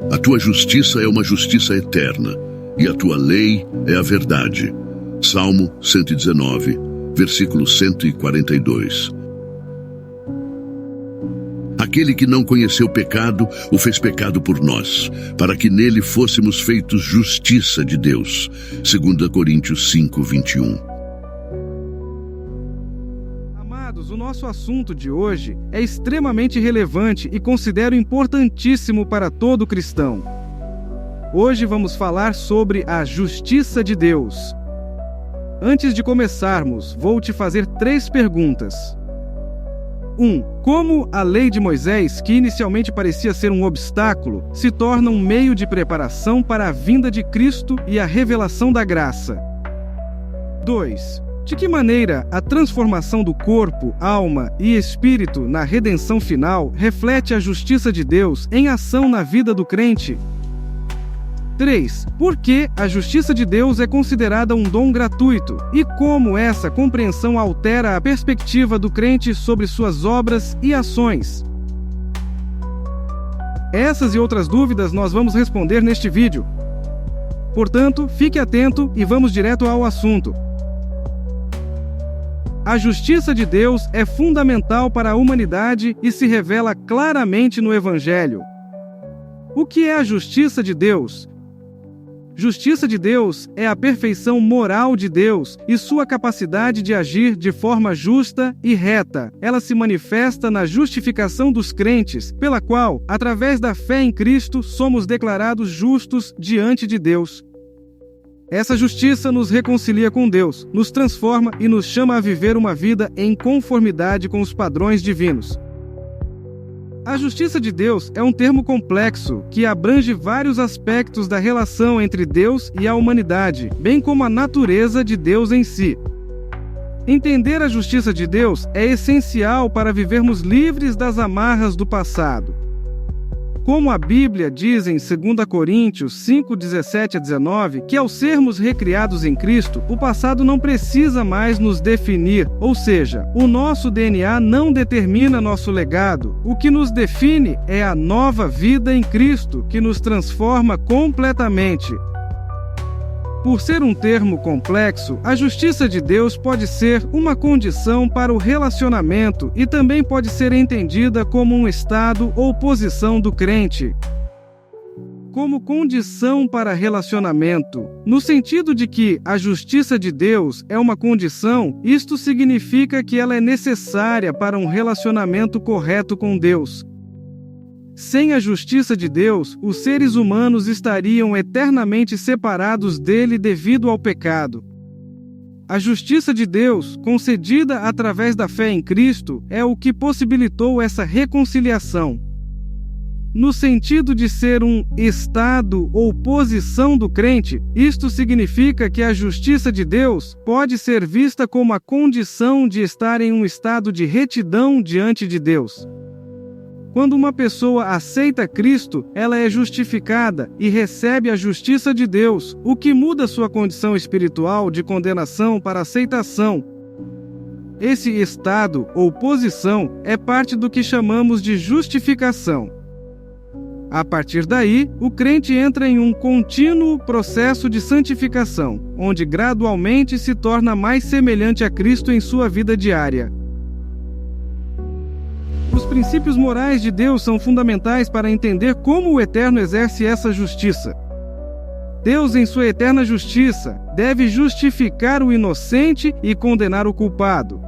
A tua justiça é uma justiça eterna, e a tua lei é a verdade. Salmo 119, versículo 142. Aquele que não conheceu pecado, o fez pecado por nós, para que nele fôssemos feitos justiça de Deus. 2 Coríntios 5, 21. Amados, o nosso assunto de hoje é extremamente relevante e considero importantíssimo para todo cristão. Hoje vamos falar sobre a justiça de Deus. Antes de começarmos, vou te fazer 3 perguntas. 1. Como a lei de Moisés, que inicialmente parecia ser um obstáculo, se torna um meio de preparação para a vinda de Cristo e a revelação da graça? 2. De que maneira a transformação do corpo, alma e espírito na redenção final reflete a justiça de Deus em ação na vida do crente? 3. Por que a justiça de Deus é considerada um dom gratuito e como essa compreensão altera a perspectiva do crente sobre suas obras e ações? Essas e outras dúvidas nós vamos responder neste vídeo. Portanto, fique atento e vamos direto ao assunto. A justiça de Deus é fundamental para a humanidade e se revela claramente no Evangelho. O que é a justiça de Deus? Justiça de Deus é a perfeição moral de Deus e sua capacidade de agir de forma justa e reta. Ela se manifesta na justificação dos crentes, pela qual, através da fé em Cristo, somos declarados justos diante de Deus. Essa justiça nos reconcilia com Deus, nos transforma e nos chama a viver uma vida em conformidade com os padrões divinos. A justiça de Deus é um termo complexo que abrange vários aspectos da relação entre Deus e a humanidade, bem como a natureza de Deus em si. Entender a justiça de Deus é essencial para vivermos livres das amarras do passado. Como a Bíblia diz em 2 Coríntios 5, 17 a 19, que ao sermos recriados em Cristo, o passado não precisa mais nos definir, ou seja, o nosso DNA não determina nosso legado. O que nos define é a nova vida em Cristo, que nos transforma completamente. Por ser um termo complexo, a justiça de Deus pode ser uma condição para o relacionamento e também pode ser entendida como um estado ou posição do crente. Como condição para relacionamento, no sentido de que a justiça de Deus é uma condição, isto significa que ela é necessária para um relacionamento correto com Deus. Sem a justiça de Deus, os seres humanos estariam eternamente separados dele devido ao pecado. A justiça de Deus, concedida através da fé em Cristo, é o que possibilitou essa reconciliação. No sentido de ser um estado ou posição do crente, isto significa que a justiça de Deus pode ser vista como a condição de estar em um estado de retidão diante de Deus. Quando uma pessoa aceita Cristo, ela é justificada e recebe a justiça de Deus, o que muda sua condição espiritual de condenação para aceitação. Esse estado ou posição é parte do que chamamos de justificação. A partir daí, o crente entra em um contínuo processo de santificação, onde gradualmente se torna mais semelhante a Cristo em sua vida diária. Os princípios morais de Deus são fundamentais para entender como o Eterno exerce essa justiça. Deus, em sua eterna justiça, deve justificar o inocente e condenar o culpado.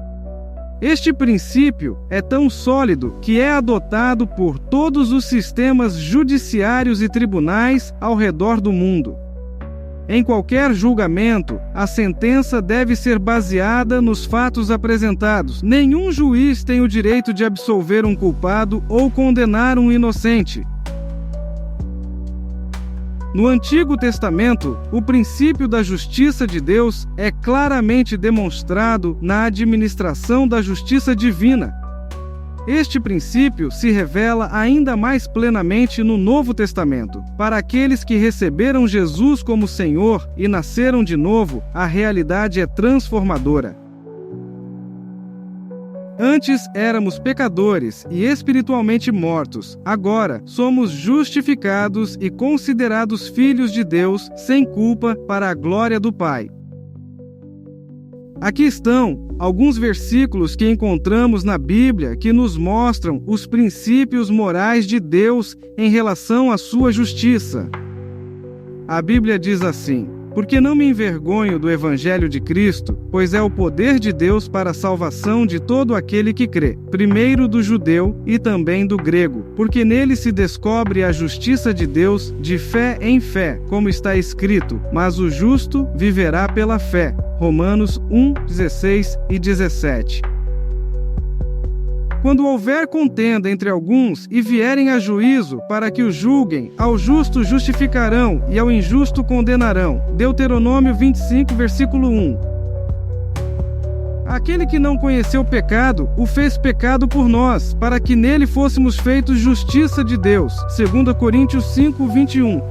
Este princípio é tão sólido que é adotado por todos os sistemas judiciários e tribunais ao redor do mundo. Em qualquer julgamento, a sentença deve ser baseada nos fatos apresentados. Nenhum juiz tem o direito de absolver um culpado ou condenar um inocente. No Antigo Testamento, o princípio da justiça de Deus é claramente demonstrado na administração da justiça divina. Este princípio se revela ainda mais plenamente no Novo Testamento. Para aqueles que receberam Jesus como Senhor e nasceram de novo, a realidade é transformadora. Antes éramos pecadores e espiritualmente mortos. Agora somos justificados e considerados filhos de Deus sem culpa para a glória do Pai. Aqui estão alguns versículos que encontramos na Bíblia que nos mostram os princípios morais de Deus em relação à sua justiça. A Bíblia diz assim: porque não me envergonho do Evangelho de Cristo, pois é o poder de Deus para a salvação de todo aquele que crê, primeiro do judeu e também do grego, porque nele se descobre a justiça de Deus de fé em fé, como está escrito, mas o justo viverá pela fé. Romanos 1, 16 e 17. Quando houver contenda entre alguns e vierem a juízo para que o julguem, ao justo justificarão e ao injusto condenarão. Deuteronômio 25, versículo 1. Aquele que não conheceu o pecado, o fez pecado por nós, para que nele fôssemos feitos justiça de Deus. 2 Coríntios 5, 21.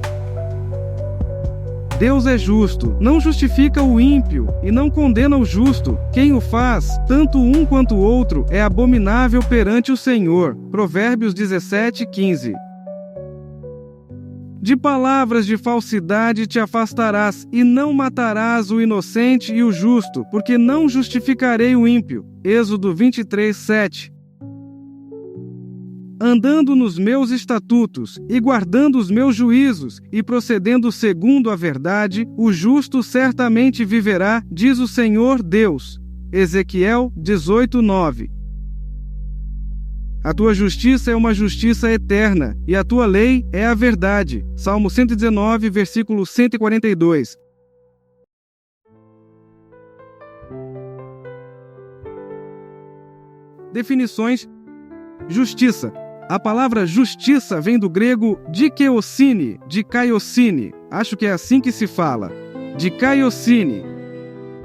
Deus é justo, não justifica o ímpio e não condena o justo. Quem o faz, tanto um quanto o outro, é abominável perante o Senhor. Provérbios 17, 15. De palavras de falsidade te afastarás, e não matarás o inocente e o justo, porque não justificarei o ímpio. Êxodo 23, 7. Andando nos meus estatutos, e guardando os meus juízos, e procedendo segundo a verdade, o justo certamente viverá, diz o Senhor Deus. Ezequiel 18, 9. A tua justiça é uma justiça eterna, e a tua lei é a verdade. Salmo 119, versículo 142. Definições: justiça. A palavra justiça vem do grego dikaiosine, acho que é assim que se fala, dikaiosine,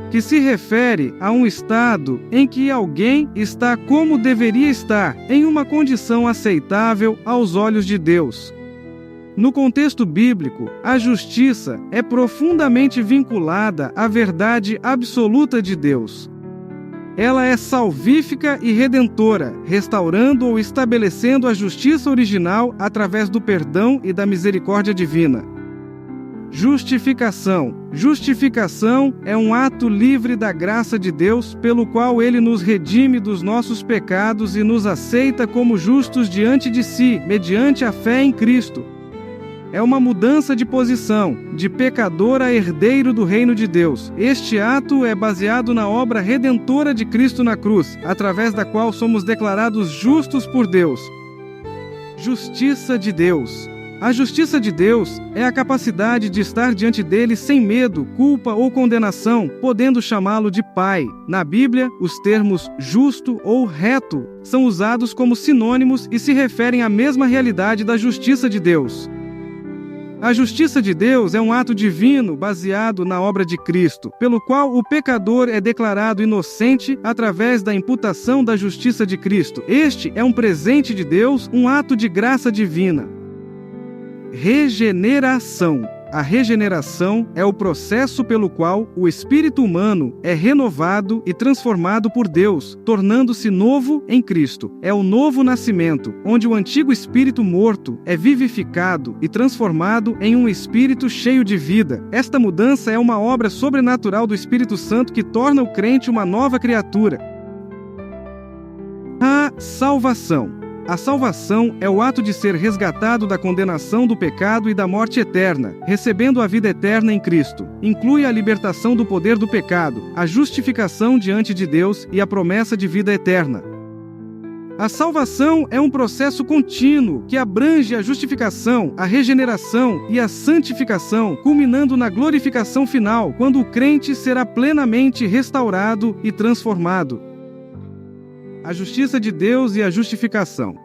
que se refere a um estado em que alguém está como deveria estar, em uma condição aceitável aos olhos de Deus. No contexto bíblico, a justiça é profundamente vinculada à verdade absoluta de Deus. Ela é salvífica e redentora, restaurando ou estabelecendo a justiça original através do perdão e da misericórdia divina. Justificação. Justificação é um ato livre da graça de Deus, pelo qual Ele nos redime dos nossos pecados e nos aceita como justos diante de si, mediante a fé em Cristo. É uma mudança de posição, de pecador a herdeiro do reino de Deus. Este ato é baseado na obra redentora de Cristo na cruz, através da qual somos declarados justos por Deus. Justiça de Deus. A justiça de Deus é a capacidade de estar diante dele sem medo, culpa ou condenação, podendo chamá-lo de Pai. Na Bíblia, os termos justo ou reto são usados como sinônimos e se referem à mesma realidade da justiça de Deus. A justiça de Deus é um ato divino baseado na obra de Cristo, pelo qual o pecador é declarado inocente através da imputação da justiça de Cristo. Este é um presente de Deus, um ato de graça divina. Regeneração. A regeneração é o processo pelo qual o espírito humano é renovado e transformado por Deus, tornando-se novo em Cristo. É o novo nascimento, onde o antigo espírito morto é vivificado e transformado em um espírito cheio de vida. Esta mudança é uma obra sobrenatural do Espírito Santo que torna o crente uma nova criatura. A salvação. A salvação é o ato de ser resgatado da condenação do pecado e da morte eterna, recebendo a vida eterna em Cristo. Inclui a libertação do poder do pecado, a justificação diante de Deus e a promessa de vida eterna. A salvação é um processo contínuo que abrange a justificação, a regeneração e a santificação, culminando na glorificação final, quando o crente será plenamente restaurado e transformado. A justiça de Deus e a justificação.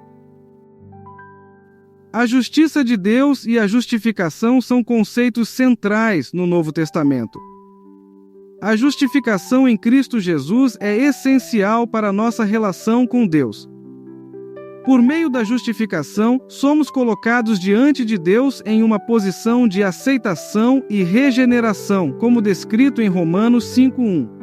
A justiça de Deus e a justificação são conceitos centrais no Novo Testamento. A justificação em Cristo Jesus é essencial para a nossa relação com Deus. Por meio da justificação, somos colocados diante de Deus em uma posição de aceitação e regeneração, como descrito em Romanos 5:1.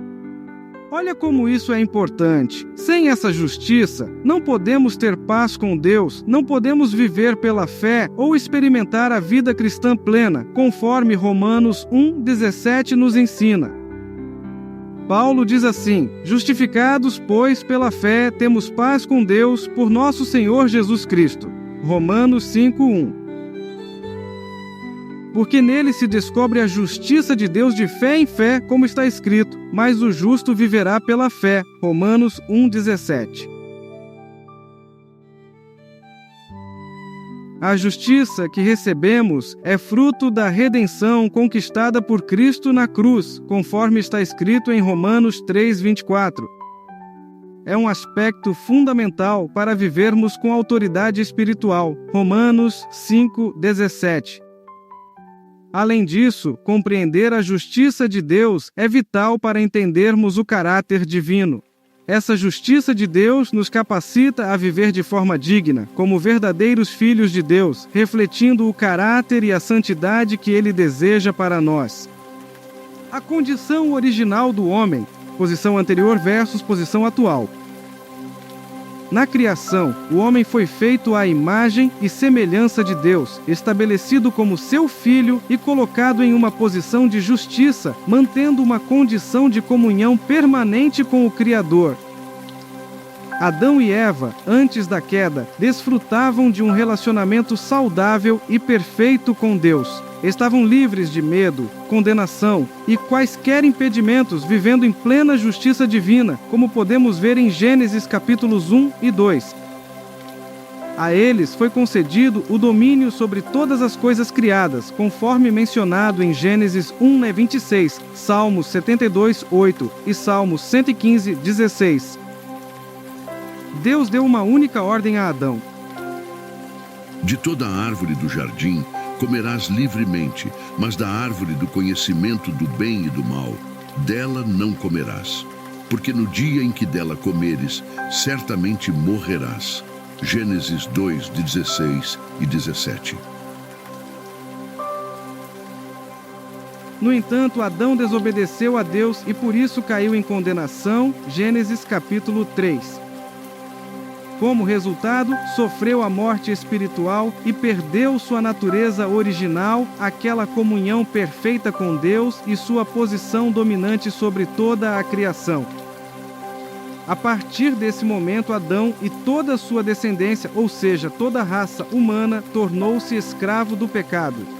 Olha como isso é importante. Sem essa justiça, não podemos ter paz com Deus, não podemos viver pela fé ou experimentar a vida cristã plena, conforme Romanos 1,17 nos ensina. Paulo diz assim: justificados, pois, pela fé, temos paz com Deus por nosso Senhor Jesus Cristo. Romanos 5,1. Porque nele se descobre a justiça de Deus de fé em fé, como está escrito, mas o justo viverá pela fé. Romanos 1,17. A justiça que recebemos é fruto da redenção conquistada por Cristo na cruz, conforme está escrito em Romanos 3,24. É um aspecto fundamental para vivermos com autoridade espiritual. Romanos 5,17. Além disso, compreender a justiça de Deus é vital para entendermos o caráter divino. Essa justiça de Deus nos capacita a viver de forma digna, como verdadeiros filhos de Deus, refletindo o caráter e a santidade que Ele deseja para nós. A condição original do homem, posição anterior versus posição atual. Na criação, o homem foi feito à imagem e semelhança de Deus, estabelecido como seu filho e colocado em uma posição de justiça, mantendo uma condição de comunhão permanente com o Criador. Adão e Eva, antes da queda, desfrutavam de um relacionamento saudável e perfeito com Deus. Estavam livres de medo, condenação e quaisquer impedimentos, vivendo em plena justiça divina, como podemos ver em Gênesis capítulos 1 e 2. A eles foi concedido o domínio sobre todas as coisas criadas, conforme mencionado em Gênesis 1:26, Salmos 72:8 e Salmos 115:16. Deus deu uma única ordem a Adão: de toda a árvore do jardim comerás livremente, mas da árvore do conhecimento do bem e do mal, dela não comerás, porque no dia em que dela comeres, certamente morrerás. Gênesis 2:16 e 17. No entanto, Adão desobedeceu a Deus e por isso caiu em condenação. Gênesis capítulo 3. Como resultado, sofreu a morte espiritual e perdeu sua natureza original, aquela comunhão perfeita com Deus e sua posição dominante sobre toda a criação. A partir desse momento, Adão e toda a sua descendência, ou seja, toda a raça humana, tornou-se escravo do pecado.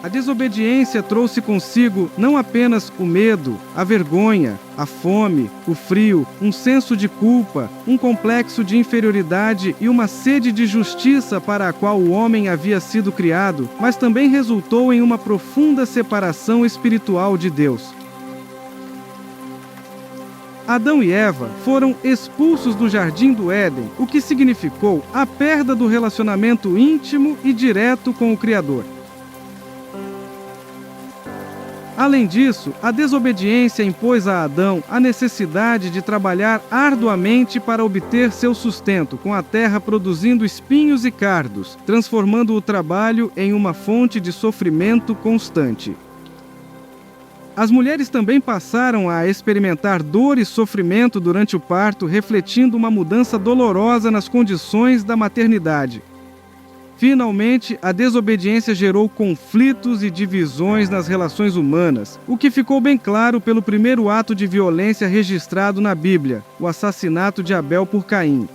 A desobediência trouxe consigo não apenas o medo, a vergonha, a fome, o frio, um senso de culpa, um complexo de inferioridade e uma sede de justiça para a qual o homem havia sido criado, mas também resultou em uma profunda separação espiritual de Deus. Adão e Eva foram expulsos do Jardim do Éden, o que significou a perda do relacionamento íntimo e direto com o Criador. Além disso, a desobediência impôs a Adão a necessidade de trabalhar arduamente para obter seu sustento, com a terra produzindo espinhos e cardos, transformando o trabalho em uma fonte de sofrimento constante. As mulheres também passaram a experimentar dor e sofrimento durante o parto, refletindo uma mudança dolorosa nas condições da maternidade. Finalmente, a desobediência gerou conflitos e divisões nas relações humanas, o que ficou bem claro pelo primeiro ato de violência registrado na Bíblia, o assassinato de Abel por Caim.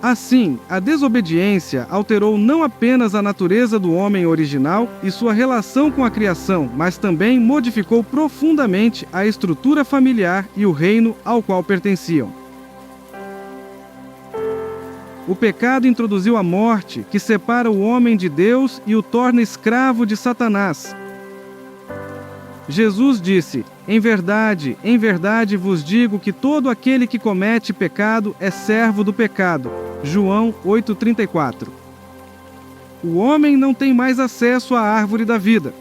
Assim, a desobediência alterou não apenas a natureza do homem original e sua relação com a criação, mas também modificou profundamente a estrutura familiar e o reino ao qual pertenciam. O pecado introduziu a morte, que separa o homem de Deus e o torna escravo de Satanás. Jesus disse: em verdade vos digo que todo aquele que comete pecado é servo do pecado. João 8,34. O homem não tem mais acesso à árvore da vida.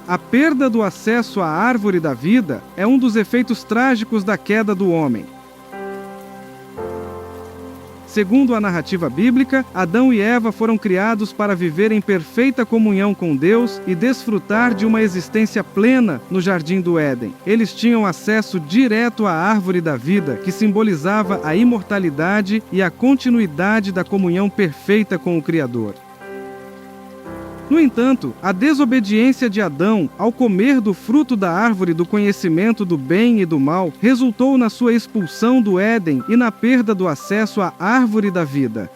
A perda do acesso à árvore da vida é um dos efeitos trágicos da queda do homem. Segundo a narrativa bíblica, Adão e Eva foram criados para viver em perfeita comunhão com Deus e desfrutar de uma existência plena no Jardim do Éden. Eles tinham acesso direto à árvore da vida, que simbolizava a imortalidade e a continuidade da comunhão perfeita com o Criador. No entanto, a desobediência de Adão ao comer do fruto da árvore do conhecimento do bem e do mal resultou na sua expulsão do Éden e na perda do acesso à árvore da vida.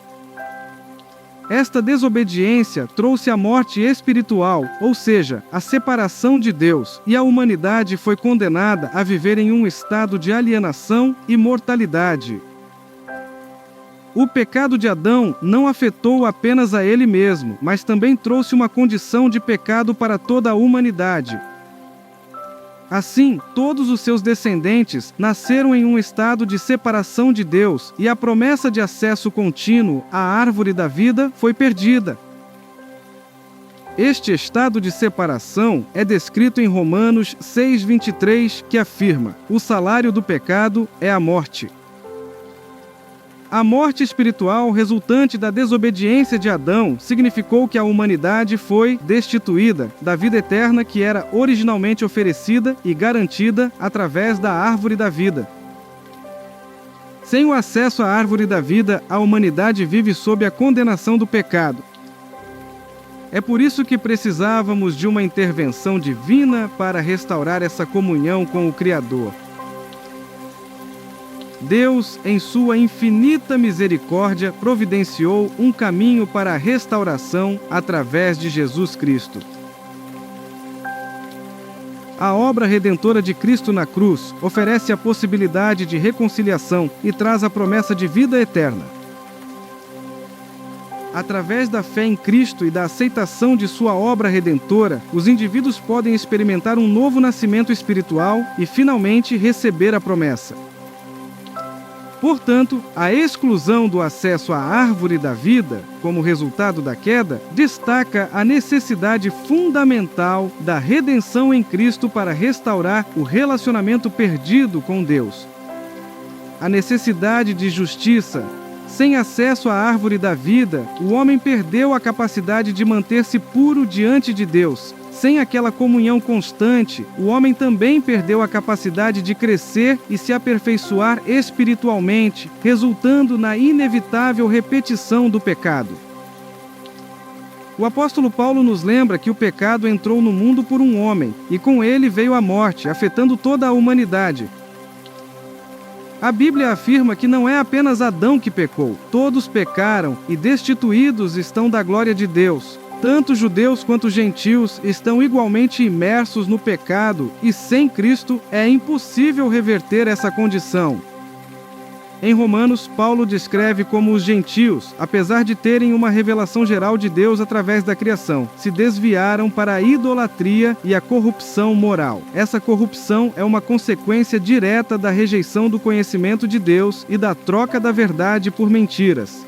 Esta desobediência trouxe a morte espiritual, ou seja, a separação de Deus, e a humanidade foi condenada a viver em um estado de alienação e mortalidade. O pecado de Adão não afetou apenas a ele mesmo, mas também trouxe uma condição de pecado para toda a humanidade. Assim, todos os seus descendentes nasceram em um estado de separação de Deus, e a promessa de acesso contínuo à árvore da vida foi perdida. Este estado de separação é descrito em Romanos 6:23, que afirma: "O salário do pecado é a morte." A morte espiritual resultante da desobediência de Adão significou que a humanidade foi destituída da vida eterna que era originalmente oferecida e garantida através da árvore da vida. Sem o acesso à árvore da vida, a humanidade vive sob a condenação do pecado. É por isso que precisávamos de uma intervenção divina para restaurar essa comunhão com o Criador. Deus, em sua infinita misericórdia, providenciou um caminho para a restauração através de Jesus Cristo. A obra redentora de Cristo na cruz oferece a possibilidade de reconciliação e traz a promessa de vida eterna. Através da fé em Cristo e da aceitação de sua obra redentora, os indivíduos podem experimentar um novo nascimento espiritual e, finalmente, receber a promessa. Portanto, a exclusão do acesso à árvore da vida, como resultado da queda, destaca a necessidade fundamental da redenção em Cristo para restaurar o relacionamento perdido com Deus. A necessidade de justiça. Sem acesso à árvore da vida, o homem perdeu a capacidade de manter-se puro diante de Deus. Sem aquela comunhão constante, o homem também perdeu a capacidade de crescer e se aperfeiçoar espiritualmente, resultando na inevitável repetição do pecado. O apóstolo Paulo nos lembra que o pecado entrou no mundo por um homem, e com ele veio a morte, afetando toda a humanidade. A Bíblia afirma que não é apenas Adão que pecou, todos pecaram e destituídos estão da glória de Deus. Tanto judeus quanto gentios estão igualmente imersos no pecado e sem Cristo é impossível reverter essa condição. Em Romanos, Paulo descreve como os gentios, apesar de terem uma revelação geral de Deus através da criação, se desviaram para a idolatria e a corrupção moral. Essa corrupção é uma consequência direta da rejeição do conhecimento de Deus e da troca da verdade por mentiras.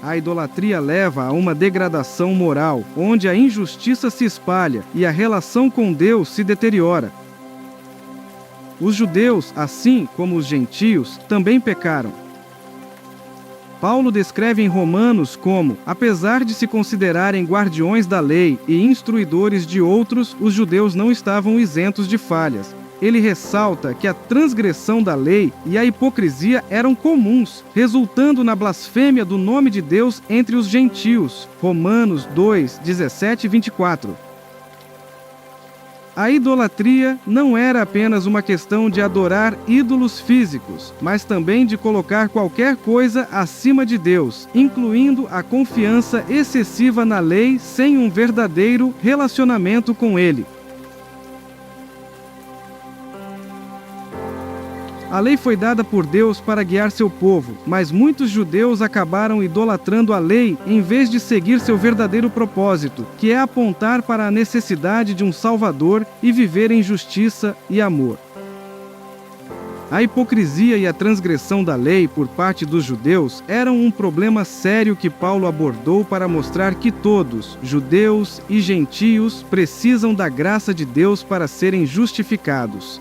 A idolatria leva a uma degradação moral, onde a injustiça se espalha e a relação com Deus se deteriora. Os judeus, assim como os gentios, também pecaram. Paulo descreve em Romanos como, apesar de se considerarem guardiões da lei e instruidores de outros, os judeus não estavam isentos de falhas. Ele ressalta que a transgressão da lei e a hipocrisia eram comuns, resultando na blasfêmia do nome de Deus entre os gentios. Romanos 2, 17 e 24. A idolatria não era apenas uma questão de adorar ídolos físicos, mas também de colocar qualquer coisa acima de Deus, incluindo a confiança excessiva na lei sem um verdadeiro relacionamento com Ele. A lei foi dada por Deus para guiar seu povo, mas muitos judeus acabaram idolatrando a lei em vez de seguir seu verdadeiro propósito, que é apontar para a necessidade de um Salvador e viver em justiça e amor. A hipocrisia e a transgressão da lei por parte dos judeus eram um problema sério que Paulo abordou para mostrar que todos, judeus e gentios, precisam da graça de Deus para serem justificados.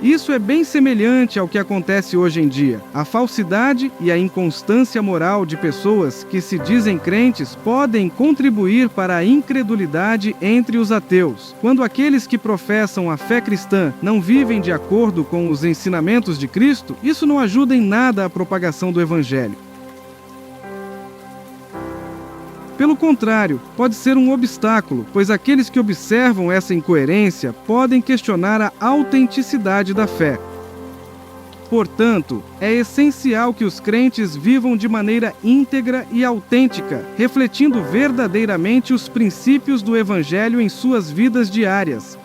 Isso é bem semelhante ao que acontece hoje em dia. A falsidade e a inconstância moral de pessoas que se dizem crentes podem contribuir para a incredulidade entre os ateus. Quando aqueles que professam a fé cristã não vivem de acordo com os ensinamentos de Cristo, isso não ajuda em nada a propagação do Evangelho. Pelo contrário, pode ser um obstáculo, pois aqueles que observam essa incoerência podem questionar a autenticidade da fé. Portanto, é essencial que os crentes vivam de maneira íntegra e autêntica, refletindo verdadeiramente os princípios do Evangelho em suas vidas diárias.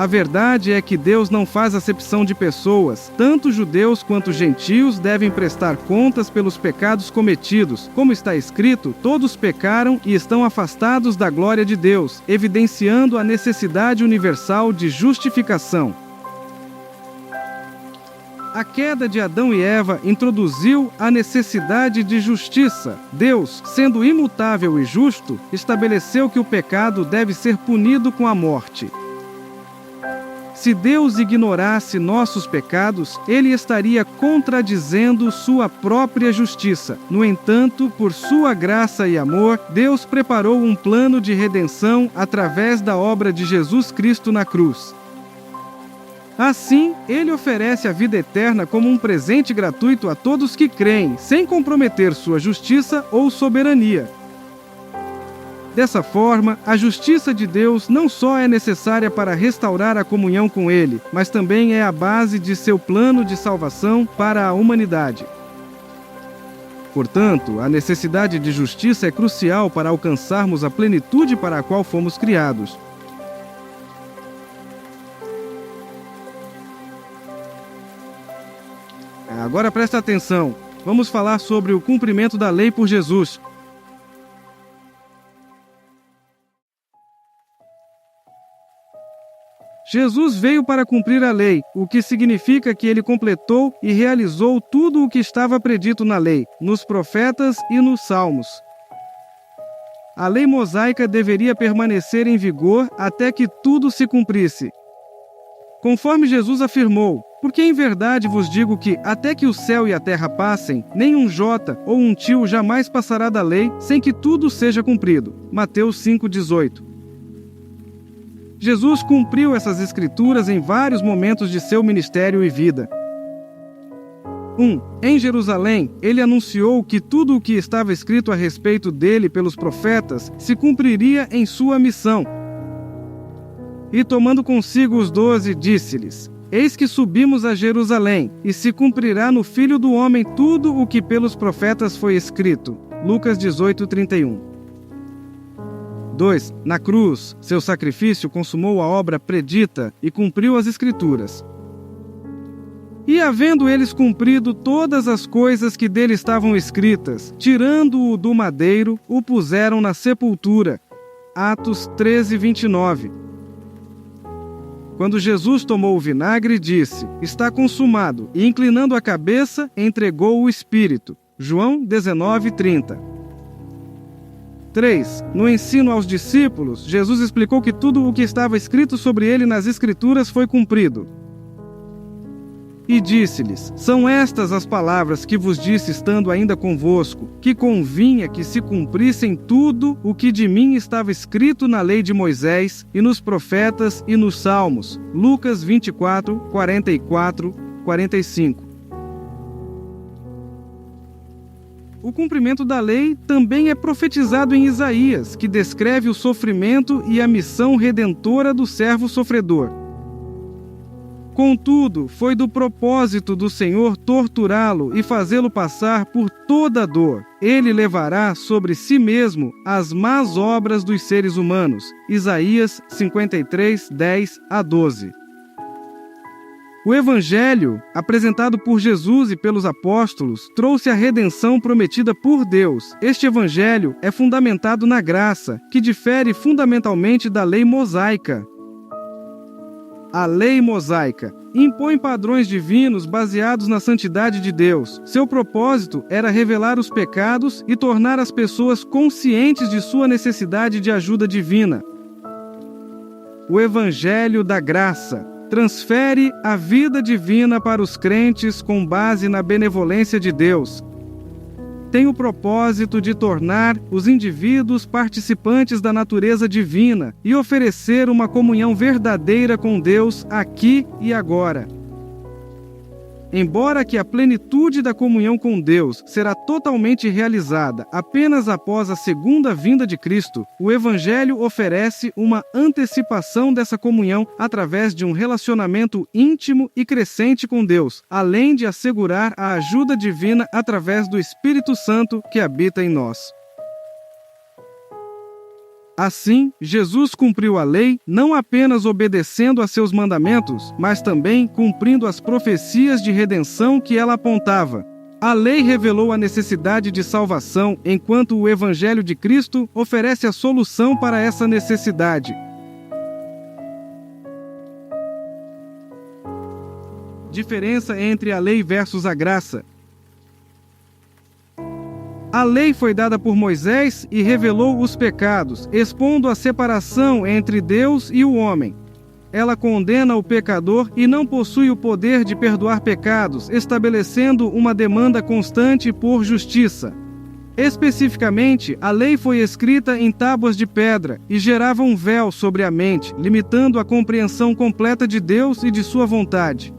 A verdade é que Deus não faz acepção de pessoas. Tanto judeus quanto gentios devem prestar contas pelos pecados cometidos. Como está escrito, todos pecaram e estão afastados da glória de Deus, evidenciando a necessidade universal de justificação. A queda de Adão e Eva introduziu a necessidade de justiça. Deus, sendo imutável e justo, estabeleceu que o pecado deve ser punido com a morte. Se Deus ignorasse nossos pecados, Ele estaria contradizendo sua própria justiça. No entanto, por sua graça e amor, Deus preparou um plano de redenção através da obra de Jesus Cristo na cruz. Assim, Ele oferece a vida eterna como um presente gratuito a todos que creem, sem comprometer sua justiça ou soberania. Dessa forma, a justiça de Deus não só é necessária para restaurar a comunhão com Ele, mas também é a base de seu plano de salvação para a humanidade. Portanto, a necessidade de justiça é crucial para alcançarmos a plenitude para a qual fomos criados. Agora presta atenção. Vamos falar sobre o cumprimento da lei por Jesus. Jesus veio para cumprir a lei, o que significa que ele completou e realizou tudo o que estava predito na lei, nos profetas e nos salmos. A lei mosaica deveria permanecer em vigor até que tudo se cumprisse. Conforme Jesus afirmou, porque em verdade vos digo que, até que o céu e a terra passem, nem um jota ou um tio jamais passará da lei, sem que tudo seja cumprido. Mateus 5,18. Jesus cumpriu essas escrituras em vários momentos de seu ministério e vida. 1. Em Jerusalém, ele anunciou que tudo o que estava escrito a respeito dele pelos profetas se cumpriria em sua missão. E tomando consigo os 12, disse-lhes: Eis que subimos a Jerusalém, e se cumprirá no Filho do Homem tudo o que pelos profetas foi escrito. Lucas 18:31. 2. Na cruz, seu sacrifício consumou a obra predita e cumpriu as Escrituras. E havendo eles cumprido todas as coisas que dele estavam escritas, tirando-o do madeiro, o puseram na sepultura. Atos 13:29. Quando Jesus tomou o vinagre, disse: Está consumado, e inclinando a cabeça, entregou o Espírito. João 19:30. 3. No ensino aos discípulos, Jesus explicou que tudo o que estava escrito sobre ele nas Escrituras foi cumprido. E disse-lhes: São estas as palavras que vos disse estando ainda convosco, que convinha que se cumprissem tudo o que de mim estava escrito na lei de Moisés, e nos profetas e nos salmos. Lucas 24, 44, 45. O cumprimento da lei também é profetizado em Isaías, que descreve o sofrimento e a missão redentora do servo sofredor. Contudo, foi do propósito do Senhor torturá-lo e fazê-lo passar por toda a dor. Ele levará sobre si mesmo as más obras dos seres humanos. Isaías 53, 10-12. O Evangelho, apresentado por Jesus e pelos apóstolos, trouxe a redenção prometida por Deus. Este Evangelho é fundamentado na graça, que difere fundamentalmente da lei mosaica. A lei mosaica impõe padrões divinos baseados na santidade de Deus. Seu propósito era revelar os pecados e tornar as pessoas conscientes de sua necessidade de ajuda divina. o Evangelho da Graça. Transfere a vida divina para os crentes com base na benevolência de Deus. Tem o propósito de tornar os indivíduos participantes da natureza divina e oferecer uma comunhão verdadeira com Deus aqui e agora. Embora que a plenitude da comunhão com Deus será totalmente realizada apenas após a segunda vinda de Cristo, o Evangelho oferece uma antecipação dessa comunhão através de um relacionamento íntimo e crescente com Deus, além de assegurar a ajuda divina através do Espírito Santo que habita em nós. Assim, Jesus cumpriu a lei não apenas obedecendo a seus mandamentos, mas também cumprindo as profecias de redenção que ela apontava. A lei revelou a necessidade de salvação, enquanto o Evangelho de Cristo oferece a solução para essa necessidade. Diferença entre a lei versus a graça. A lei foi dada por Moisés e revelou os pecados, expondo a separação entre Deus e o homem. Ela condena o pecador e não possui o poder de perdoar pecados, estabelecendo uma demanda constante por justiça. Especificamente, a lei foi escrita em tábuas de pedra e gerava um véu sobre a mente, limitando a compreensão completa de Deus e de sua vontade.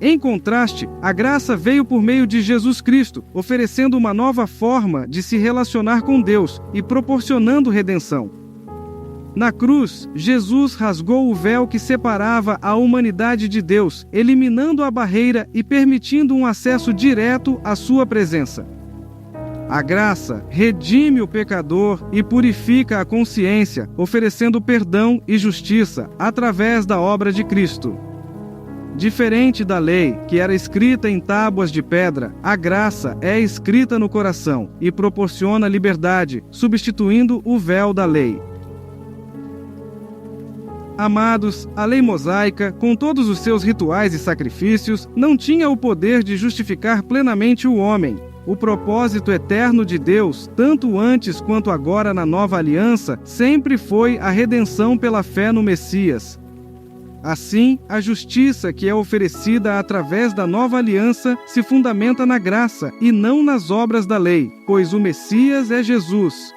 Em contraste, a graça veio por meio de Jesus Cristo, oferecendo uma nova forma de se relacionar com Deus e proporcionando redenção. Na cruz, Jesus rasgou o véu que separava a humanidade de Deus, eliminando a barreira e permitindo um acesso direto à sua presença. A graça redime o pecador e purifica a consciência, oferecendo perdão e justiça através da obra de Cristo. Diferente da lei, que era escrita em tábuas de pedra, a graça é escrita no coração e proporciona liberdade, substituindo o véu da lei. Amados, a lei mosaica, com todos os seus rituais e sacrifícios, não tinha o poder de justificar plenamente o homem. O propósito eterno de Deus, tanto antes quanto agora na nova aliança, sempre foi a redenção pela fé no Messias. Assim, a justiça que é oferecida através da nova aliança se fundamenta na graça e não nas obras da lei, pois o Messias é Jesus.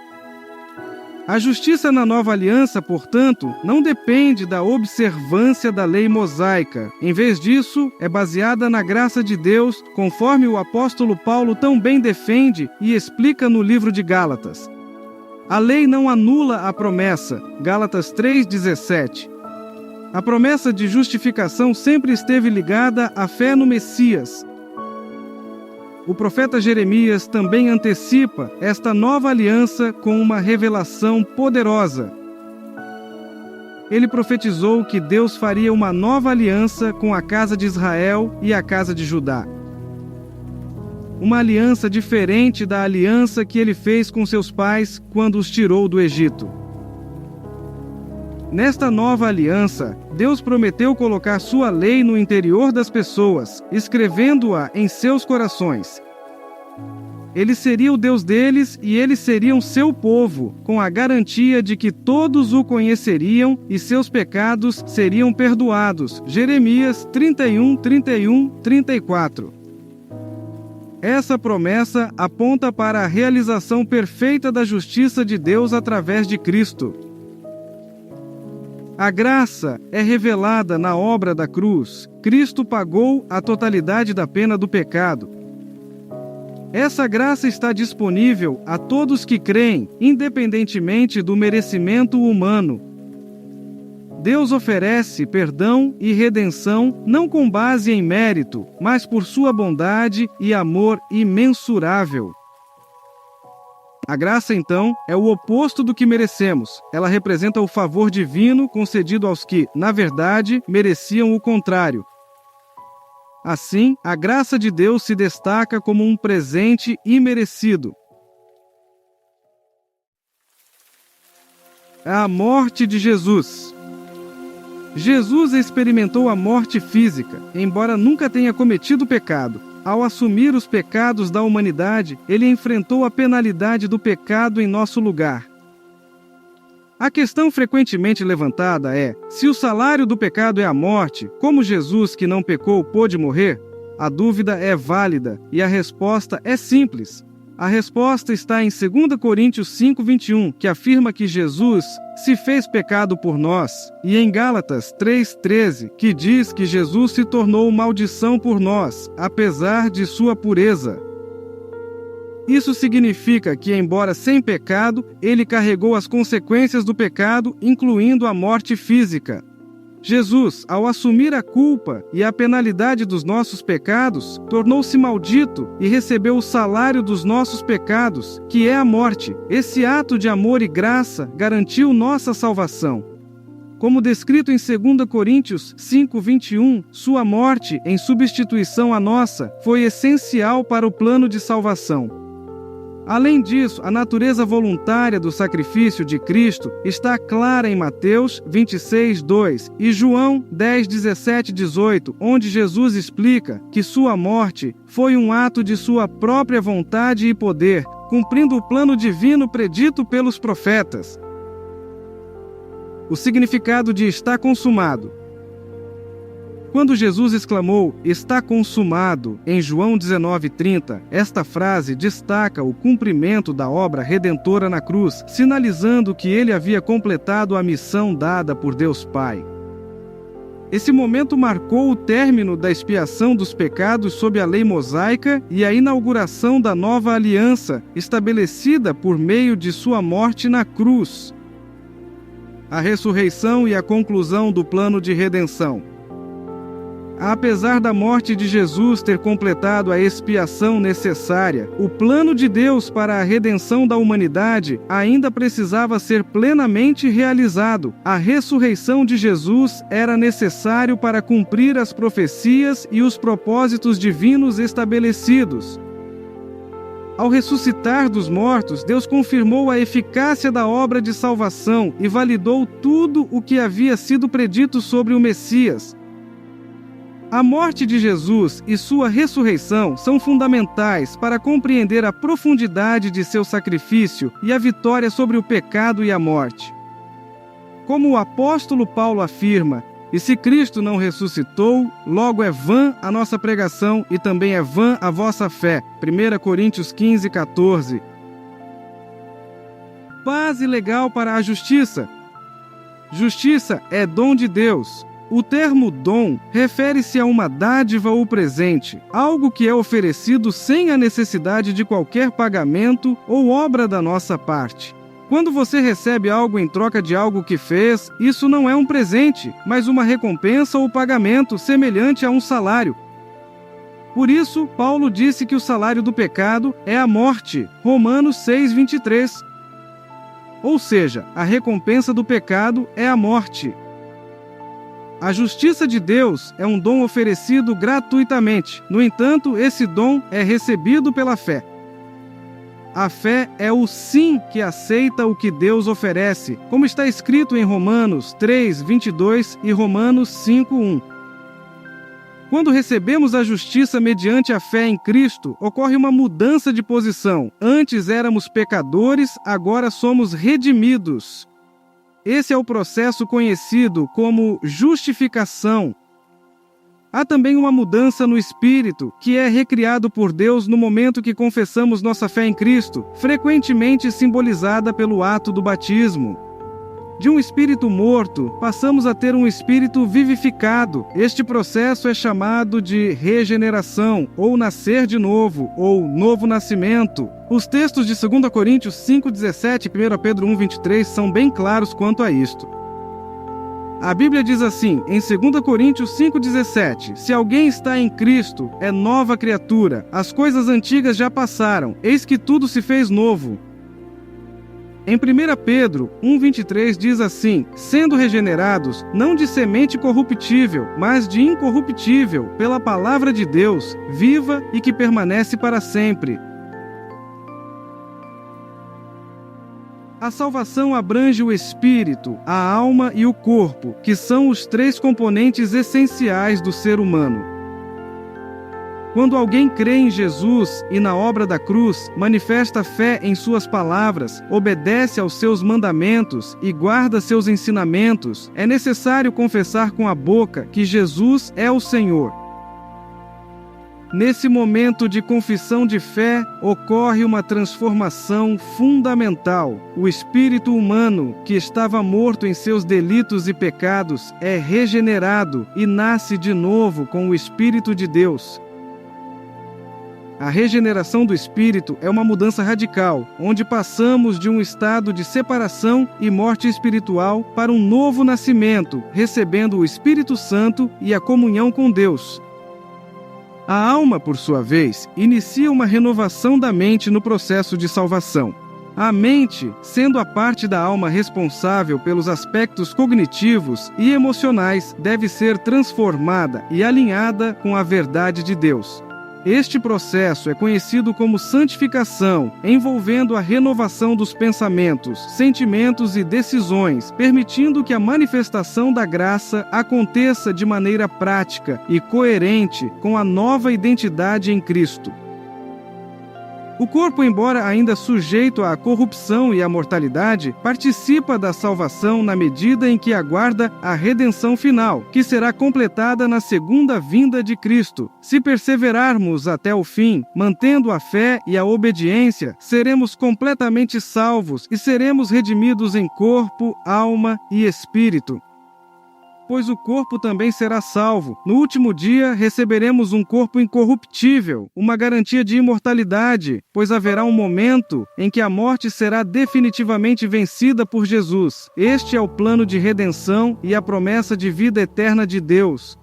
A justiça na nova aliança, portanto, não depende da observância da lei mosaica. Em vez disso, é baseada na graça de Deus, conforme o apóstolo Paulo tão bem defende e explica no livro de Gálatas. A lei não anula a promessa, Gálatas 3,17. A promessa de justificação sempre esteve ligada à fé no Messias. O profeta Jeremias também antecipa esta nova aliança com uma revelação poderosa. Ele profetizou que Deus faria uma nova aliança com a casa de Israel e a casa de Judá. Uma aliança diferente da aliança que ele fez com seus pais quando os tirou do Egito. Nesta nova aliança, Deus prometeu colocar sua lei no interior das pessoas, escrevendo-a em seus corações. Ele seria o Deus deles e eles seriam seu povo, com a garantia de que todos o conheceriam e seus pecados seriam perdoados. Jeremias 31, 31, 34. Essa promessa aponta para a realização perfeita da justiça de Deus através de Cristo. A graça é revelada na obra da cruz. Cristo pagou a totalidade da pena do pecado. Essa graça está disponível a todos que creem, independentemente do merecimento humano. Deus oferece perdão e redenção não com base em mérito, mas por sua bondade e amor imensurável. A graça, então, é o oposto do que merecemos. Ela representa o favor divino concedido aos que, na verdade, mereciam o contrário. Assim, a graça de Deus se destaca como um presente imerecido. A morte de Jesus. Jesus experimentou a morte física, embora nunca tenha cometido pecado. Ao assumir os pecados da humanidade, ele enfrentou a penalidade do pecado em nosso lugar. A questão frequentemente levantada é: se o salário do pecado é a morte, como Jesus, que não pecou, pôde morrer? A dúvida é válida e a resposta é simples. A resposta está em 2 Coríntios 5:21, que afirma que Jesus se fez pecado por nós, e em Gálatas 3:13, que diz que Jesus se tornou maldição por nós, apesar de sua pureza. Isso significa que, embora sem pecado, ele carregou as consequências do pecado, incluindo a morte física. Jesus, ao assumir a culpa e a penalidade dos nossos pecados, tornou-se maldito e recebeu o salário dos nossos pecados, que é a morte. Esse ato de amor e graça garantiu nossa salvação. Como descrito em 2 Coríntios 5:21, sua morte, em substituição à nossa, foi essencial para o plano de salvação. Além disso, a natureza voluntária do sacrifício de Cristo está clara em Mateus 26:2 e João 10:17-18, onde Jesus explica que sua morte foi um ato de sua própria vontade e poder, cumprindo o plano divino predito pelos profetas. O significado de está consumado. Quando Jesus exclamou, está consumado, em João 19:30, esta frase destaca o cumprimento da obra redentora na cruz, sinalizando que ele havia completado a missão dada por Deus Pai. Esse momento marcou o término da expiação dos pecados sob a lei mosaica e a inauguração da nova aliança, estabelecida por meio de sua morte na cruz. A ressurreição e a conclusão do plano de redenção. Apesar da morte de Jesus ter completado a expiação necessária, o plano de Deus para a redenção da humanidade ainda precisava ser plenamente realizado. A ressurreição de Jesus era necessário para cumprir as profecias e os propósitos divinos estabelecidos. Ao ressuscitar dos mortos, Deus confirmou a eficácia da obra de salvação e validou tudo o que havia sido predito sobre o Messias. A morte de Jesus e sua ressurreição são fundamentais para compreender a profundidade de seu sacrifício e a vitória sobre o pecado e a morte. Como o apóstolo Paulo afirma, e se Cristo não ressuscitou, logo é vã a nossa pregação e também é vã a vossa fé. 1 Coríntios 15:14. Base legal para a justiça. Justiça é dom de Deus. O termo dom refere-se a uma dádiva ou presente, algo que é oferecido sem a necessidade de qualquer pagamento ou obra da nossa parte. Quando você recebe algo em troca de algo que fez, isso não é um presente, mas uma recompensa ou pagamento semelhante a um salário. Por isso, Paulo disse que o salário do pecado é a morte, Romanos 6:23. Ou seja, a recompensa do pecado é a morte. A justiça de Deus é um dom oferecido gratuitamente. No entanto, esse dom é recebido pela fé. A fé é o sim que aceita o que Deus oferece, como está escrito em Romanos 3:22 e Romanos 5:1. Quando recebemos a justiça mediante a fé em Cristo, ocorre uma mudança de posição. Antes éramos pecadores, agora somos redimidos. Esse é o processo conhecido como justificação. Há também uma mudança no espírito, que é recriado por Deus no momento que confessamos nossa fé em Cristo, frequentemente simbolizada pelo ato do batismo. De um espírito morto, passamos a ter um espírito vivificado. Este processo é chamado de regeneração, ou nascer de novo, ou novo nascimento. Os textos de 2 Coríntios 5:17 e 1 Pedro 1:23 são bem claros quanto a isto. A Bíblia diz assim, em 2 Coríntios 5:17, se alguém está em Cristo, é nova criatura, as coisas antigas já passaram, eis que tudo se fez novo. Em 1 Pedro 1:23 diz assim, sendo regenerados, não de semente corruptível, mas de incorruptível, pela palavra de Deus, viva e que permanece para sempre. A salvação abrange o espírito, a alma e o corpo, que são os três componentes essenciais do ser humano. Quando alguém crê em Jesus e na obra da cruz, manifesta fé em suas palavras, obedece aos seus mandamentos e guarda seus ensinamentos, é necessário confessar com a boca que Jesus é o Senhor. Nesse momento de confissão de fé, ocorre uma transformação fundamental. O espírito humano, que estava morto em seus delitos e pecados, é regenerado e nasce de novo com o Espírito de Deus. A regeneração do espírito é uma mudança radical, onde passamos de um estado de separação e morte espiritual para um novo nascimento, recebendo o Espírito Santo e a comunhão com Deus. A alma, por sua vez, inicia uma renovação da mente no processo de salvação. A mente, sendo a parte da alma responsável pelos aspectos cognitivos e emocionais, deve ser transformada e alinhada com a verdade de Deus. Este processo é conhecido como santificação, envolvendo a renovação dos pensamentos, sentimentos e decisões, permitindo que a manifestação da graça aconteça de maneira prática e coerente com a nova identidade em Cristo. O corpo, embora ainda sujeito à corrupção e à mortalidade, participa da salvação na medida em que aguarda a redenção final, que será completada na segunda vinda de Cristo. Se perseverarmos até o fim, mantendo a fé e a obediência, seremos completamente salvos e seremos redimidos em corpo, alma e espírito. Pois o corpo também será salvo. No último dia receberemos um corpo incorruptível, uma garantia de imortalidade, pois haverá um momento em que a morte será definitivamente vencida por Jesus. Este é o plano de redenção e a promessa de vida eterna de Deus.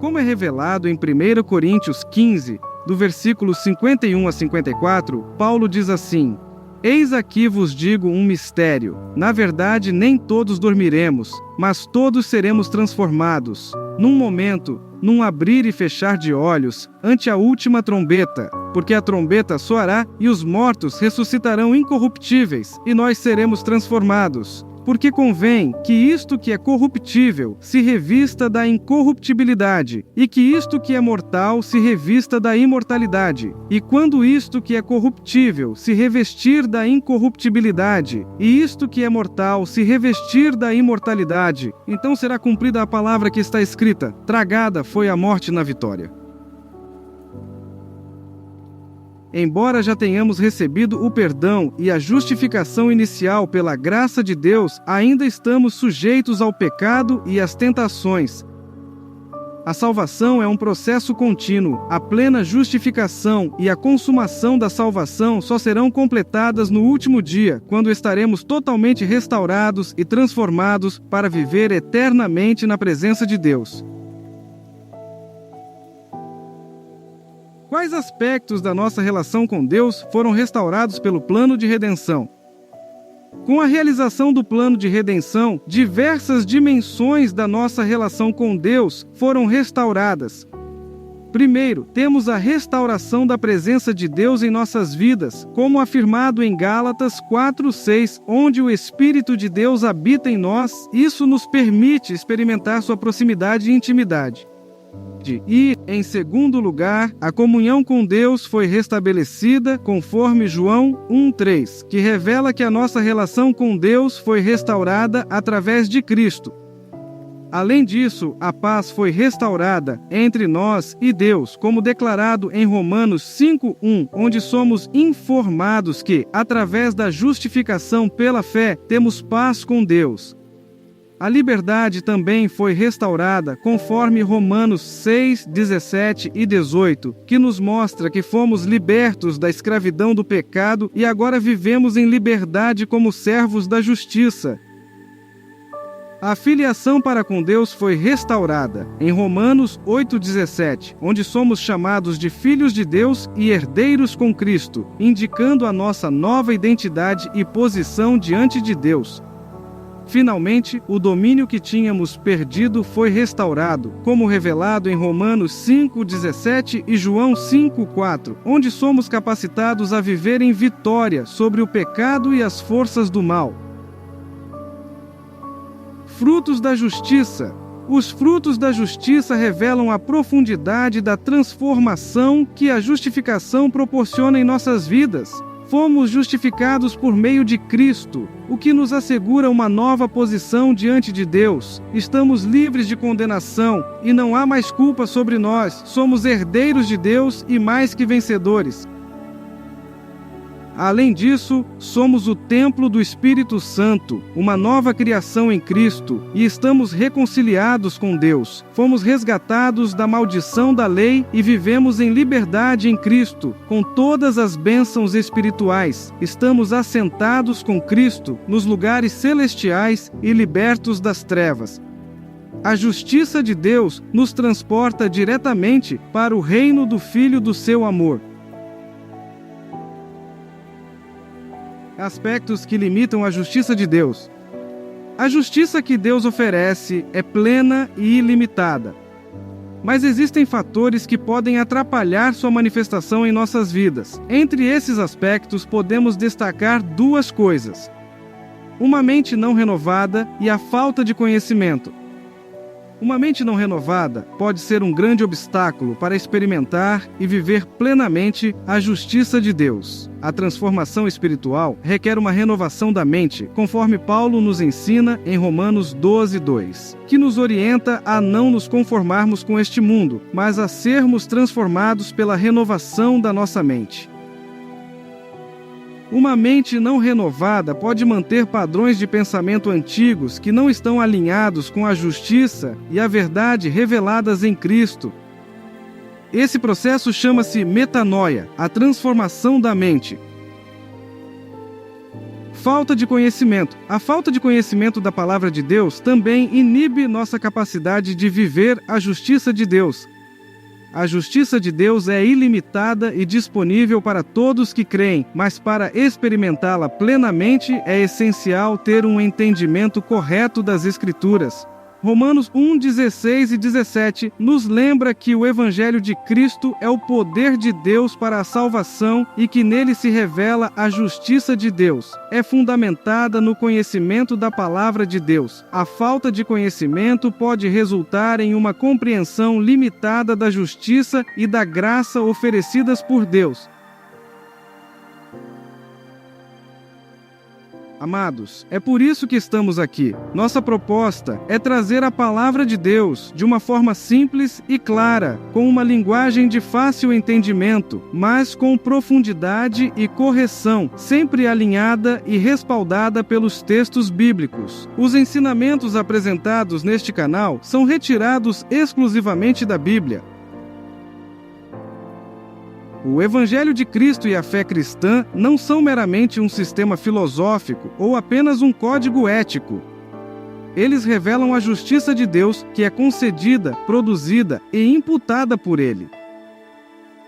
Como é revelado em 1 Coríntios 15, do versículo 51 a 54, Paulo diz assim: Eis aqui vos digo um mistério. Na verdade, nem todos dormiremos, mas todos seremos transformados. Num momento, num abrir e fechar de olhos, ante a última trombeta. Porque a trombeta soará e os mortos ressuscitarão incorruptíveis, e nós seremos transformados. Porque convém que isto que é corruptível se revista da incorruptibilidade, e que isto que é mortal se revista da imortalidade. E quando isto que é corruptível se revestir da incorruptibilidade, e isto que é mortal se revestir da imortalidade, então será cumprida a palavra que está escrita: tragada foi a morte na vitória. Embora já tenhamos recebido o perdão e a justificação inicial pela graça de Deus, ainda estamos sujeitos ao pecado e às tentações. A salvação é um processo contínuo. A plena justificação e a consumação da salvação só serão completadas no último dia, quando estaremos totalmente restaurados e transformados para viver eternamente na presença de Deus. Quais aspectos da nossa relação com Deus foram restaurados pelo plano de redenção? Com a realização do plano de redenção, diversas dimensões da nossa relação com Deus foram restauradas. Primeiro, temos a restauração da presença de Deus em nossas vidas, como afirmado em Gálatas 4:6, onde o Espírito de Deus habita em nós. Isso nos permite experimentar sua proximidade e intimidade. E, em segundo lugar, a comunhão com Deus foi restabelecida conforme João 1:3, que revela que a nossa relação com Deus foi restaurada através de Cristo. Além disso, a paz foi restaurada entre nós e Deus, como declarado em Romanos 5:1, onde somos informados que, através da justificação pela fé, temos paz com Deus. A liberdade também foi restaurada, conforme Romanos 6, 17 e 18, que nos mostra que fomos libertos da escravidão do pecado e agora vivemos em liberdade como servos da justiça. A filiação para com Deus foi restaurada, em Romanos 8,17, onde somos chamados de filhos de Deus e herdeiros com Cristo, indicando a nossa nova identidade e posição diante de Deus. Finalmente, o domínio que tínhamos perdido foi restaurado, como revelado em Romanos 5,17 e João 5,4, onde somos capacitados a viver em vitória sobre o pecado e as forças do mal. Frutos da justiça. Os frutos da justiça revelam a profundidade da transformação que a justificação proporciona em nossas vidas. Fomos justificados por meio de Cristo, o que nos assegura uma nova posição diante de Deus. Estamos livres de condenação e não há mais culpa sobre nós. Somos herdeiros de Deus e mais que vencedores. Além disso, somos o templo do Espírito Santo, uma nova criação em Cristo, e estamos reconciliados com Deus. Fomos resgatados da maldição da lei e vivemos em liberdade em Cristo, com todas as bênçãos espirituais. Estamos assentados com Cristo nos lugares celestiais e libertos das trevas. A justiça de Deus nos transporta diretamente para o reino do Filho do seu amor. Aspectos que limitam a justiça de Deus. A justiça que Deus oferece é plena e ilimitada. Mas existem fatores que podem atrapalhar sua manifestação em nossas vidas. Entre esses aspectos, podemos destacar duas coisas: uma mente não renovada e a falta de conhecimento. Uma mente não renovada pode ser um grande obstáculo para experimentar e viver plenamente a justiça de Deus. A transformação espiritual requer uma renovação da mente, conforme Paulo nos ensina em Romanos 12:2, que nos orienta a não nos conformarmos com este mundo, mas a sermos transformados pela renovação da nossa mente. Uma mente não renovada pode manter padrões de pensamento antigos que não estão alinhados com a justiça e a verdade reveladas em Cristo. Esse processo chama-se metanoia, a transformação da mente. Falta de conhecimento. A falta de conhecimento da palavra de Deus também inibe nossa capacidade de viver a justiça de Deus. A justiça de Deus é ilimitada e disponível para todos que creem, mas para experimentá-la plenamente é essencial ter um entendimento correto das Escrituras. Romanos 1:16 e 17 nos lembra que o Evangelho de Cristo é o poder de Deus para a salvação e que nele se revela a justiça de Deus. É fundamentada no conhecimento da palavra de Deus. A falta de conhecimento pode resultar em uma compreensão limitada da justiça e da graça oferecidas por Deus. Amados, é por isso que estamos aqui. Nossa proposta é trazer a palavra de Deus de uma forma simples e clara, com uma linguagem de fácil entendimento, mas com profundidade e correção, sempre alinhada e respaldada pelos textos bíblicos. Os ensinamentos apresentados neste canal são retirados exclusivamente da Bíblia. O Evangelho de Cristo e a fé cristã não são meramente um sistema filosófico ou apenas um código ético. Eles revelam a justiça de Deus que é concedida, produzida e imputada por Ele.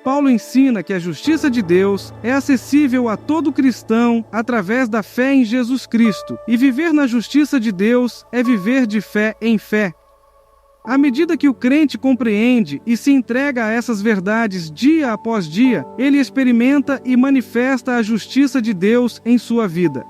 Paulo ensina que a justiça de Deus é acessível a todo cristão através da fé em Jesus Cristo, e viver na justiça de Deus é viver de fé em fé. À medida que o crente compreende e se entrega a essas verdades dia após dia, ele experimenta e manifesta a justiça de Deus em sua vida.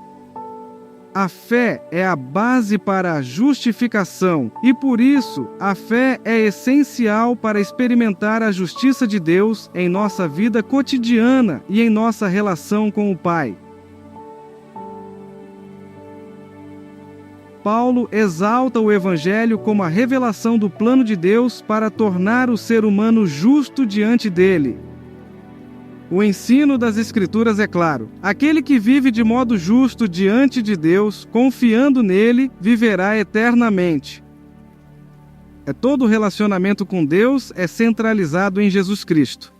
A fé é a base para a justificação e, por isso, a fé é essencial para experimentar a justiça de Deus em nossa vida cotidiana e em nossa relação com o Pai. Paulo exalta o Evangelho como a revelação do plano de Deus para tornar o ser humano justo diante dele. O ensino das Escrituras é claro: aquele que vive de modo justo diante de Deus, confiando nele, viverá eternamente. Todo relacionamento com Deus é centralizado em Jesus Cristo.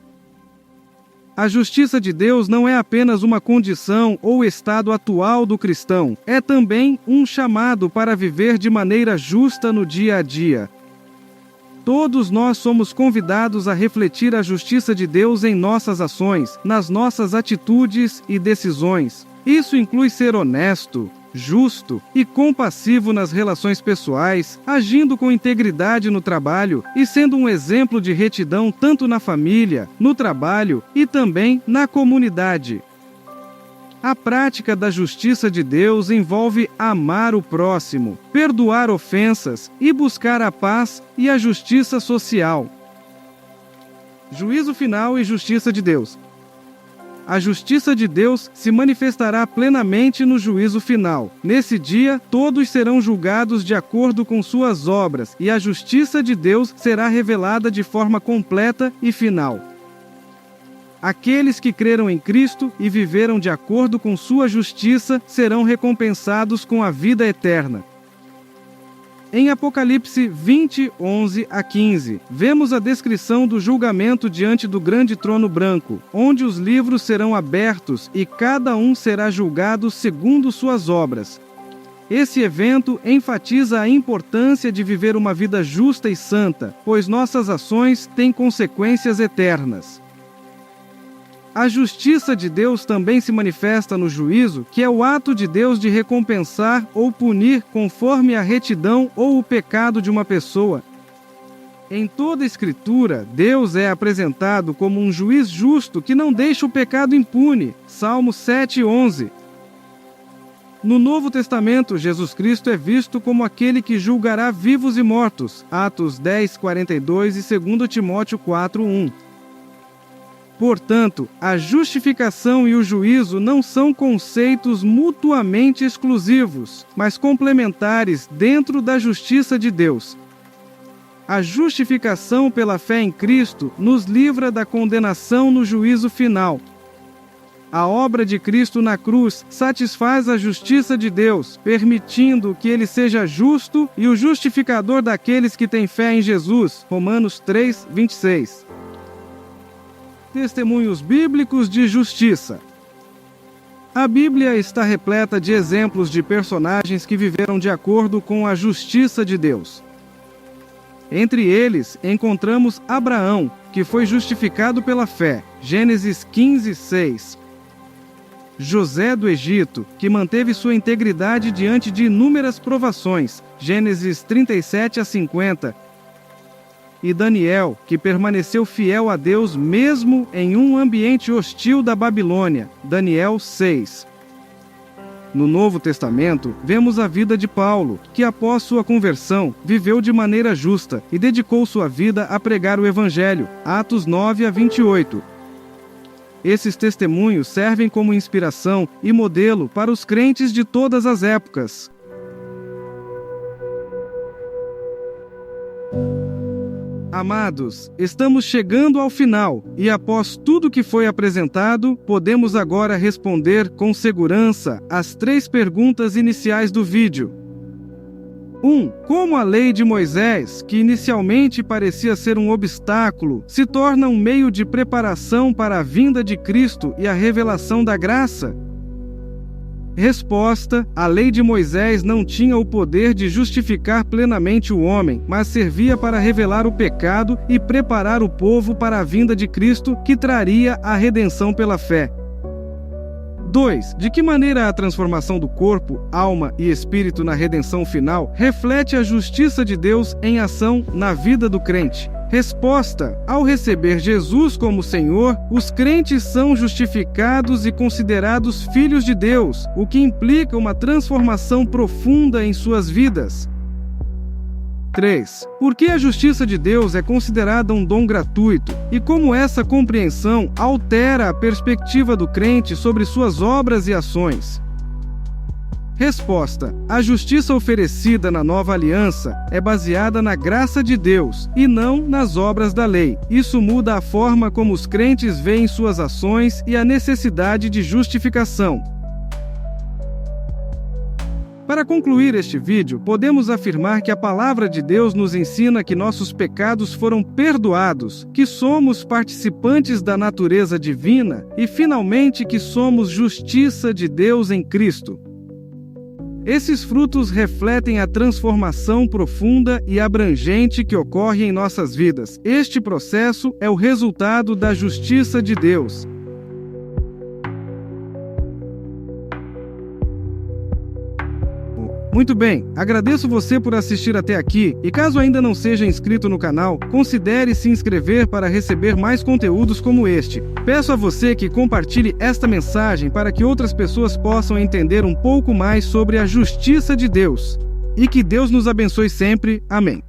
A justiça de Deus não é apenas uma condição ou estado atual do cristão, é também um chamado para viver de maneira justa no dia a dia. Todos nós somos convidados a refletir a justiça de Deus em nossas ações, nas nossas atitudes e decisões. Isso inclui ser honesto, justo e compassivo nas relações pessoais, agindo com integridade no trabalho e sendo um exemplo de retidão tanto na família, no trabalho e também na comunidade. A prática da justiça de Deus envolve amar o próximo, perdoar ofensas e buscar a paz e a justiça social. Juízo final e justiça de Deus. A justiça de Deus se manifestará plenamente no juízo final. Nesse dia, todos serão julgados de acordo com suas obras, e a justiça de Deus será revelada de forma completa e final. Aqueles que creram em Cristo e viveram de acordo com sua justiça serão recompensados com a vida eterna. Em Apocalipse 20, 11 a 15, vemos a descrição do julgamento diante do grande trono branco, onde os livros serão abertos e cada um será julgado segundo suas obras. Esse evento enfatiza a importância de viver uma vida justa e santa, pois nossas ações têm consequências eternas. A justiça de Deus também se manifesta no juízo, que é o ato de Deus de recompensar ou punir conforme a retidão ou o pecado de uma pessoa. Em toda a Escritura, Deus é apresentado como um juiz justo que não deixa o pecado impune. Salmo 7:11. No Novo Testamento, Jesus Cristo é visto como aquele que julgará vivos e mortos. Atos 10:42 e 2 Timóteo 4:1. Portanto, a justificação e o juízo não são conceitos mutuamente exclusivos, mas complementares dentro da justiça de Deus. A justificação pela fé em Cristo nos livra da condenação no juízo final. A obra de Cristo na cruz satisfaz a justiça de Deus, permitindo que Ele seja justo e o justificador daqueles que têm fé em Jesus. Romanos 3:26. Testemunhos bíblicos de justiça. A Bíblia está repleta de exemplos de personagens que viveram de acordo com a justiça de Deus. Entre eles, encontramos Abraão, que foi justificado pela fé, Gênesis 15:6. José do Egito, que manteve sua integridade diante de inúmeras provações, Gênesis 37-50. E Daniel, que permaneceu fiel a Deus mesmo em um ambiente hostil da Babilônia, Daniel 6. No Novo Testamento, vemos a vida de Paulo, que após sua conversão, viveu de maneira justa e dedicou sua vida a pregar o Evangelho, Atos 9-28. Esses testemunhos servem como inspiração e modelo para os crentes de todas as épocas. Amados, estamos chegando ao final e após tudo que foi apresentado, podemos agora responder com segurança as 3 perguntas iniciais do vídeo. 1. Como a lei de Moisés, que inicialmente parecia ser um obstáculo, se torna um meio de preparação para a vinda de Cristo e a revelação da graça? Resposta: a lei de Moisés não tinha o poder de justificar plenamente o homem, mas servia para revelar o pecado e preparar o povo para a vinda de Cristo, que traria a redenção pela fé. 2. De que maneira a transformação do corpo, alma e espírito na redenção final reflete a justiça de Deus em ação na vida do crente? Resposta: ao receber Jesus como Senhor, os crentes são justificados e considerados filhos de Deus, o que implica uma transformação profunda em suas vidas. 3. Por que a justiça de Deus é considerada um dom gratuito e como essa compreensão altera a perspectiva do crente sobre suas obras e ações? Resposta: a justiça oferecida na nova aliança é baseada na graça de Deus e não nas obras da lei. Isso muda a forma como os crentes veem suas ações e a necessidade de justificação. Para concluir este vídeo, podemos afirmar que a palavra de Deus nos ensina que nossos pecados foram perdoados, que somos participantes da natureza divina e, finalmente, que somos justiça de Deus em Cristo. Esses frutos refletem a transformação profunda e abrangente que ocorre em nossas vidas. Este processo é o resultado da justiça de Deus. Muito bem, agradeço você por assistir até aqui e caso ainda não seja inscrito no canal, considere se inscrever para receber mais conteúdos como este. Peço a você que compartilhe esta mensagem para que outras pessoas possam entender um pouco mais sobre a justiça de Deus. E que Deus nos abençoe sempre. Amém.